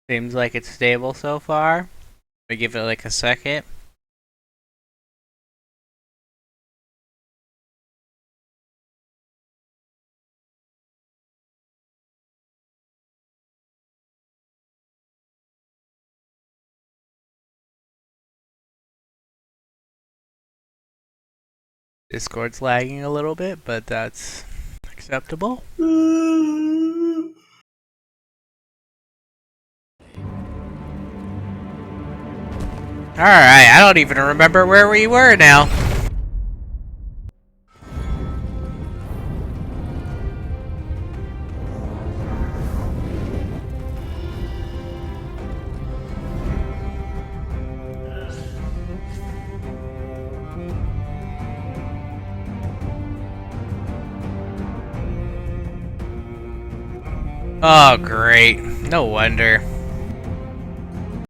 Seems like it's stable so far. We give it like a second. Discord's lagging a little bit, but that's acceptable. Alright, I don't even remember where we were now. Oh, great. No wonder.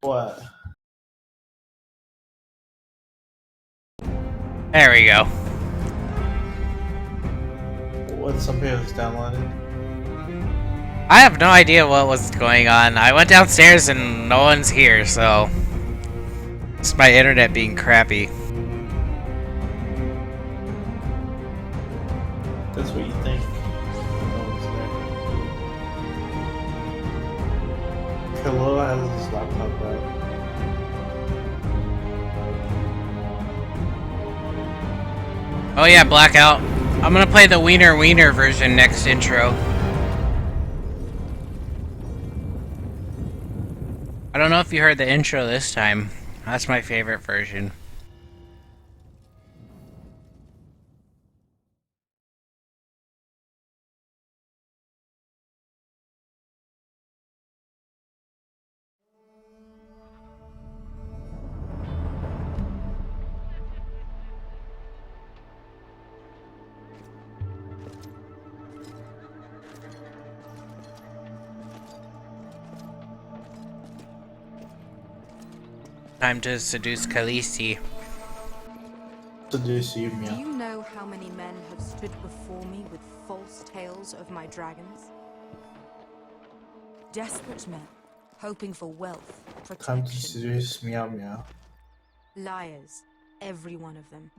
What? There we go. What? Somebody was downloaded? I have no idea what was going on. I went downstairs and no one's here, so... It's my internet being crappy. That's what you think. No one's there. Khalil has his laptop out. Oh yeah, Blackout. I'm gonna play the Wiener Wiener version next intro. I don't know if you heard the intro this time. That's my favorite version. Time to seduce Khaleesi. Seduce you, Do Mia. you know how many men have stood before me with false tales of my dragons? Desperate men, hoping for wealth, Time to protection. seduce Meow Meow. Liars, every one of them.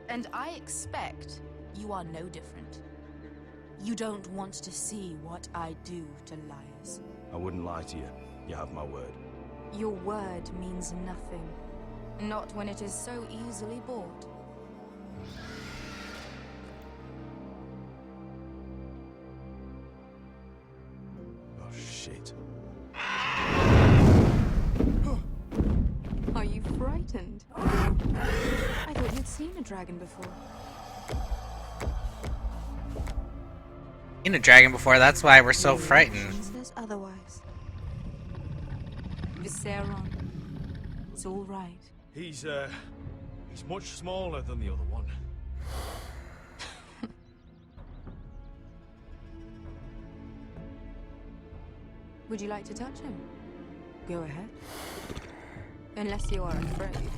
And I expect you are no different. You don't want to see what I do to liars. I wouldn't lie to you. You have my word. Your word means nothing. Not when it is so easily bought. Oh, shit. Are you frightened? I thought you'd seen a dragon before. Seen a dragon before, that's why we're so frightened. Says otherwise. Viserion, it's all right. He's much smaller than the other one. Would you like to touch him? Go ahead. Unless you are afraid.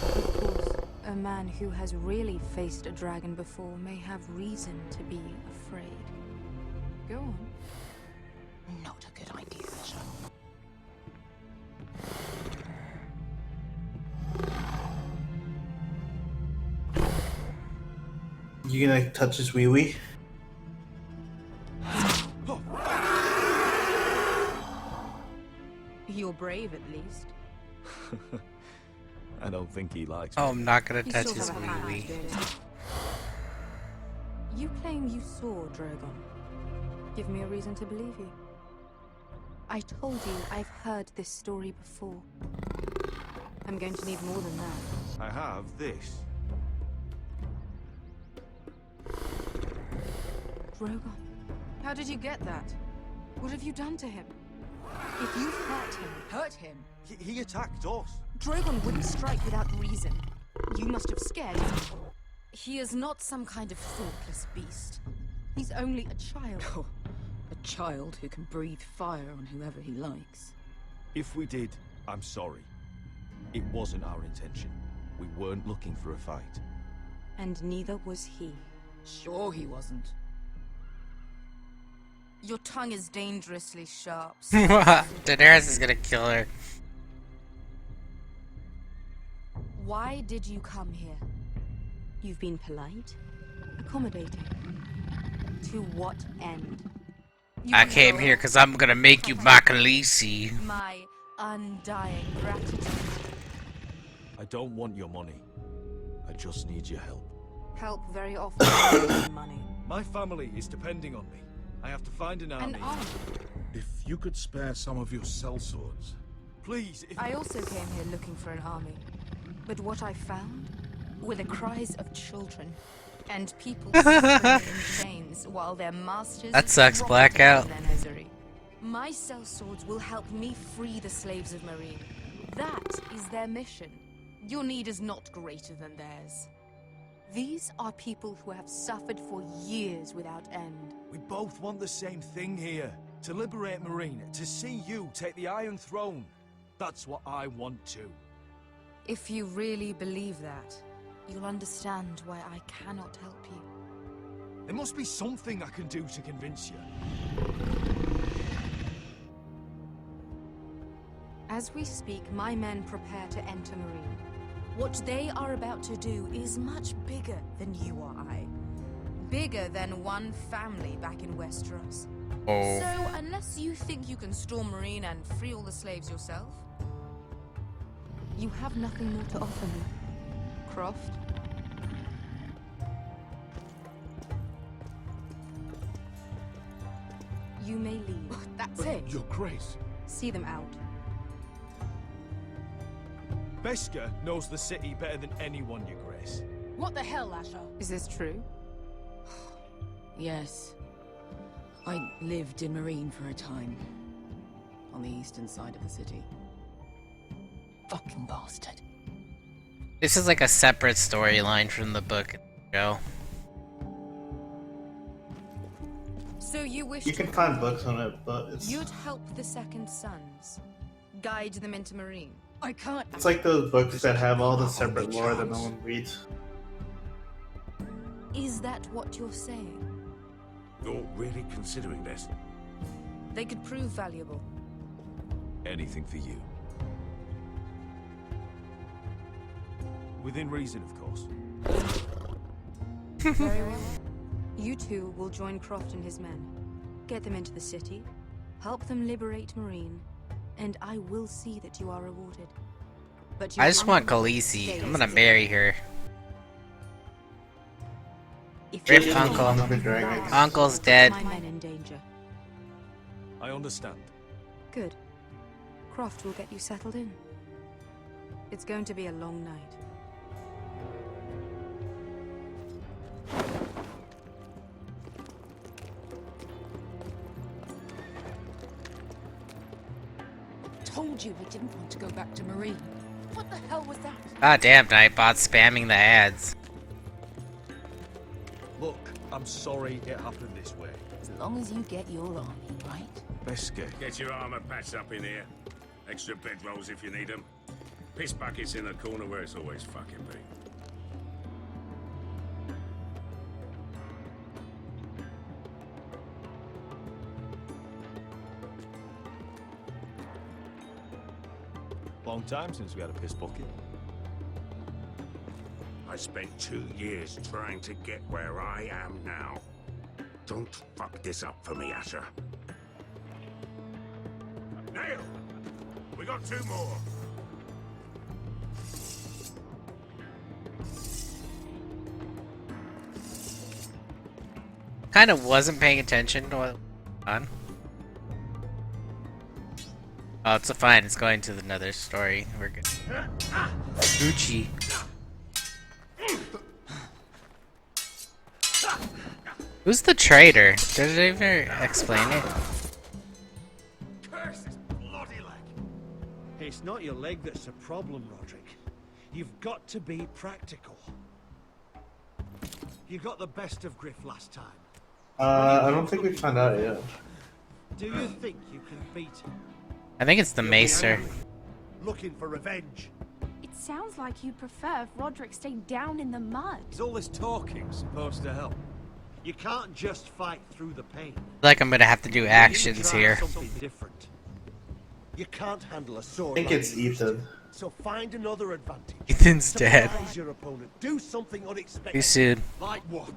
Of course, a man who has really faced a dragon before may have reason to be afraid. Go on. Not a good idea, Fisher. You gonna touch his wee wee? You're brave, at least. I don't think he likes Oh, me. I'm not gonna You touch still his have a wee hand, wee. don't you? You claim you saw Drogon. Give me a reason to believe you. I told you I've heard this story before. I'm going to need more than that. I have this. Drogon, how did you get that? What have you done to him? If you've hurt him, He attacked us. Drogon wouldn't strike without reason. You must have scared him. He is not some kind of thoughtless beast. He's only a child. Oh, a child who can breathe fire on whoever he likes. If we did, I'm sorry. It wasn't our intention. We weren't looking for a fight. And neither was he. Sure he wasn't. Your tongue is dangerously sharp. Daenerys is gonna kill her. Why did you come here? You've been polite, accommodating. To what end? You I want came your here because I'm gonna make you my Khaleesi. My undying gratitude. I don't want your money. I just need your help. Help very often needs money. My family is depending on me. I have to find an army. An army. If you could spare some of your sellswords. Please, if... I also came here looking for an army. But what I found were the cries of children. And people suffering in chains while their masters... That sucks, rot Blackout. in their misery. My sellswords will help me free the slaves of Marine. That is their mission. Your need is not greater than theirs. These are people who have suffered for years without end. We both want the same thing here. To liberate Marine, to see you take the Iron Throne. That's what I want too. If you really believe that, you'll understand why I cannot help you. There must be something I can do to convince you. As we speak, my men prepare to enter Marine. What they are about to do is much bigger than you or I. Bigger than one family back in Westeros. Oh. So, unless you think you can storm Marine and free all the slaves yourself, you have nothing more to offer me, Croft. You may leave. That's it. Your Grace. See them out. Beskha knows the city better than anyone, Your Grace. What the hell, Asher? Is this true? Yes. I lived in Marine for a time. On the eastern side of the city. Fucking bastard. This is like a separate storyline from the book and show. So you wish You to... can find books on it, but it's You'd help the Second Sons. Guide them into Marine. I can't. it's like those books that have all the separate lore that no one reads. Is that what you're saying? You're really considering this? They could prove valuable. Anything for you. Within reason, of course. Very well. You two will join Croft and his men. Get them into the city, help them liberate Marine, and I will see that you are rewarded. But you I just want will Khaleesi. stay I'm gonna as- marry her. If Rip you Uncle. One of the dragons. Uncle's dead. My men in danger. I understand. Good. Croft will get you settled in. It's going to be a long night. Told you I didn't want to go back to Marine. What the hell was that? Ah damn, Nightbot spamming the ads. Look, I'm sorry it happened this way. As long as you get your army, right? Beskha. Get your armor patched up in here. Extra bedrolls if you need them. Piss buckets in the corner where it's always fucking been. Long time since we had a piss bucket. I spent 2 years trying to get where I am now. Don't fuck this up for me, Asher. Nail! We got 2 more. Kind of wasn't paying attention to what was on. Oh, it's fine. It's going to another story. We're good. Gucci. Who's the traitor? Did it ever explain it? Curse this bloody leg. It's not your leg that's the problem, Roderick. You've got to be practical. You got the best of Griff last time. I don't think we found out yet. Do you think you can beat him? I think it's the Maester. Looking for revenge. It sounds like you prefer if Roderick stayed down in the mud. Is all this talking supposed to help? You can't just fight through the pain. Like I'm gonna have to do You need to actions try here. Something different. You can't handle a sword. I think like it's you used to. Ethan. So find another advantage. Ethan's dead. Surprise your opponent. Do something unexpected. Too soon. Like what?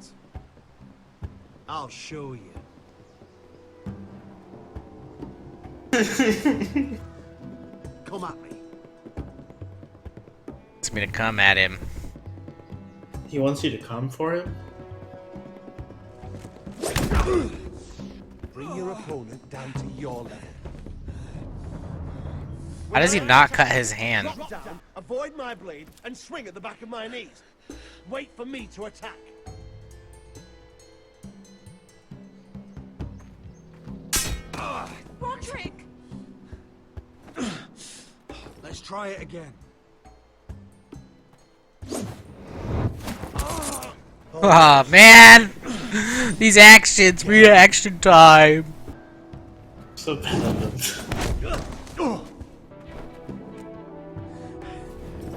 I'll show you. Come at me. It's me to come at him. He wants you to come for him? Bring your opponent down to your level. How does he not cut his hand? Drop down, avoid my blade, and swing at the back of my knees. Wait for me to attack. Roderick! Let's try it again. Oh man! These actions, reaction time! So bad at them.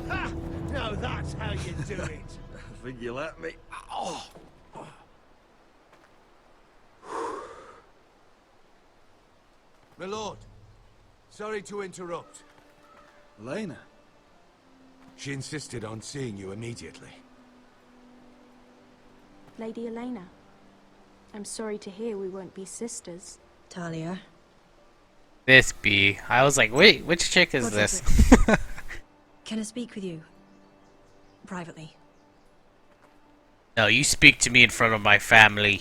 Ha! Now that's how you do it. I think you let me. Oh. My lord, sorry to interrupt. Lena. She insisted on seeing you immediately. Lady Elena, I'm sorry to hear we won't be sisters. Talia. This bee. I was like, wait, which chick is this? Can I speak with you? Privately. No, you speak to me in front of my family.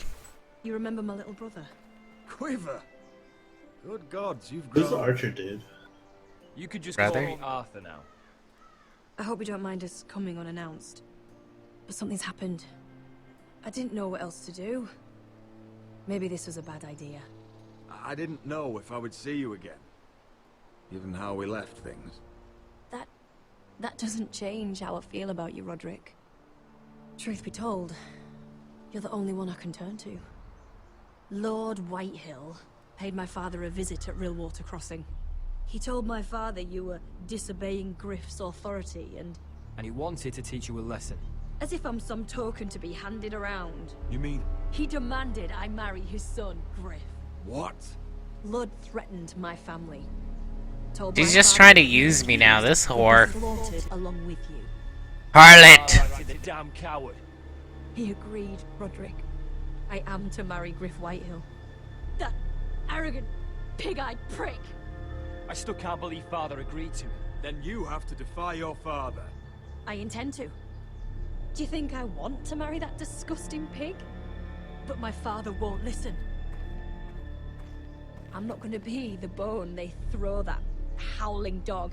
You remember my little brother? Quiver. Good gods, you've Who's the grown. archer dude? You could just Brother? call me Arthur now. I hope you don't mind us coming unannounced. But something's happened. I didn't know what else to do. Maybe this was a bad idea. I didn't know if I would see you again. Given how we left things. That doesn't change how I feel about you, Roderick. Truth be told, you're the only one I can turn to. Lord Whitehill paid my father a visit at Rillwater Crossing. He told my father you were disobeying Griff's authority and And he wanted to teach you a lesson. as if I'm some token to be handed around. You mean He demanded I marry his son, Griff. what? Lord threatened my family. Told She's my just father trying to he use me would now, be this whore. slaughtered along with you. Harlot! Oh, the damn coward. He agreed, Roderick. I am to marry Griff Whitehill. That arrogant, pig-eyed prick! I still can't believe Father agreed to it. Then you have to defy your father. I intend to. Do you think I want to marry that disgusting pig? But my father won't listen. I'm not gonna be the bone they throw that howling dog.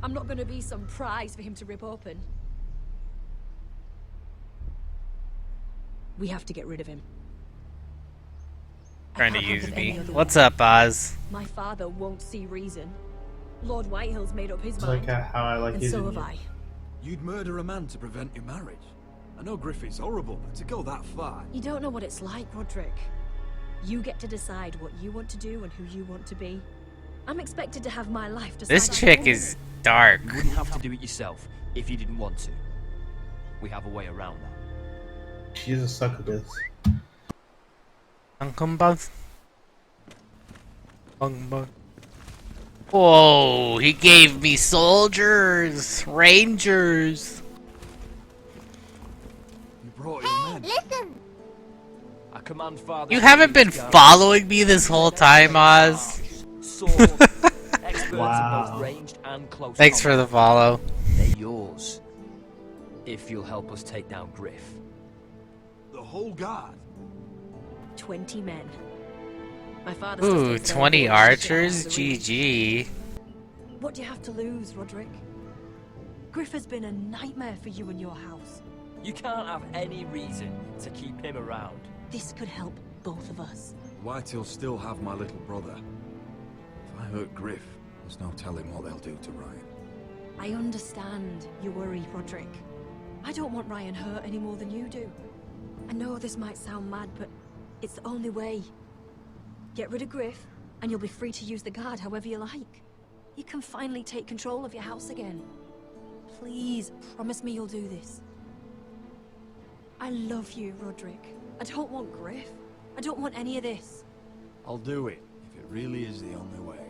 I'm not gonna be some prize for him to rip open. We have to get rid of him. I Trying to can't think use of any me. other What's way. up, Oz? My father won't see reason. Lord Whitehill's made up his It's mind. like how I like and using so have you. I. You'd murder a man to prevent your marriage. I know Griffith's horrible, but to go that far. You don't know what it's like, Roderick. You get to decide what you want to do and who you want to be. I'm expected to have my life decided. This chick is dark. You wouldn't have to do it yourself if you didn't want to. We have a way around that. She's a succubus. Whoa, he gave me soldiers, rangers. You brought your men. I command Father. You haven't been following me this whole time, Oz. Swords, experts in Wow. both ranged and close Thanks for the follow. They're yours. If you'll help us take down Griff. The whole guard. 20 men. My father Ooh, 20 archers? GG. What do you have to lose, Roderick? Griff has been a nightmare for you and your house. You can't have any reason to keep him around. This could help both of us. Whitehill still have my little brother. If I hurt Griff, there's no telling what they'll do to Ryan. I understand your worry, Roderick. I don't want Ryan hurt any more than you do. I know this might sound mad, but it's the only way. Get rid of Griff, and you'll be free to use the guard however you like. You can finally take control of your house again. Please, promise me you'll do this. I love you, Roderick. I don't want Griff. I don't want any of this. I'll do it, if it really is the only way.